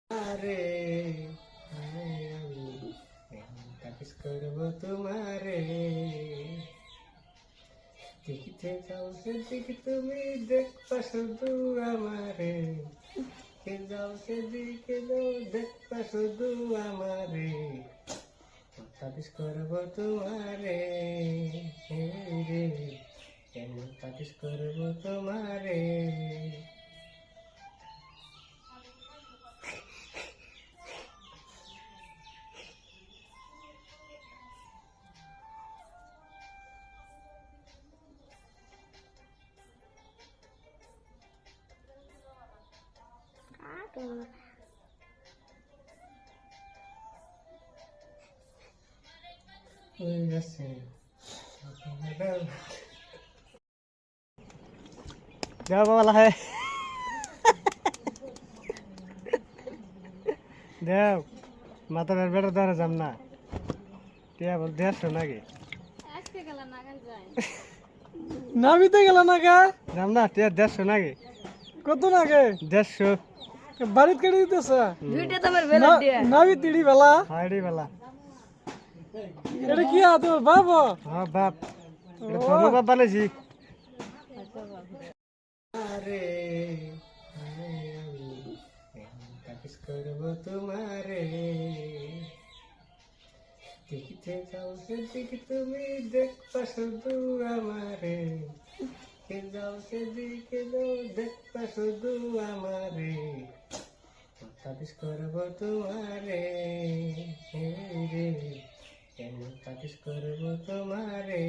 আরে আমি তাবিজ করবো তোমারে, দেখিতে যাও সেদিকে তুমি দেখবা শুধু আমারে, যাও সেদিকে যাও দেখবা শুধু আমারে, তাবিজ করবো তোমারে রে, কেমন তাবিজ করবো তোমারে। দেও বাবা হে দেও মাথার বেড়া ধরে যাম না, টিয়া বল 150 নাকি নামিতে গেল না গা যাম না, টিয়া 150 নাকি কত নাগে 150 বাড়িত কেটে দিতেছ দুইটা তোমার বেলা দিয়া নামি তিড়ি বেলা হাইডি বেলা। এটা কি তোমার বাবা হ্যাঁ বাপ, এটা তোর বাপ বানাইছি। আরে আমি তাবিজ করবো তোমারে, দেখিতে যাও সেদিকে তুমি দেখবা শুধু আমারে, যাও সেদিকে যাও দেখবা শুধু আমারে, তাবিজ করবো তোমারে রে, কেমন তাবিজ করবো তোমারে।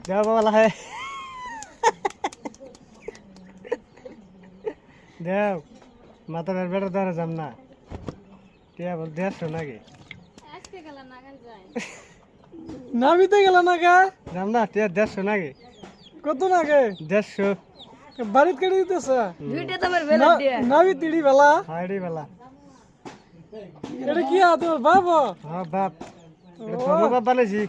দেও বাবা হে দেও মাথার বেড়া ধরে যাম না, টিয়া বল 150 নাকি নামিতে গেল না গা যাম না, টিয়া 150 নাকি কত নাগে 150 বাড়িত কেটে দিতেছ দুইটা তোমার বেলা দিয়া নামি তিড়ি বেলা হাইডি বেলা। এটা কি তোমার বাবা হ্যাঁ বাপ, এটা তোর বাপ বানাইছি।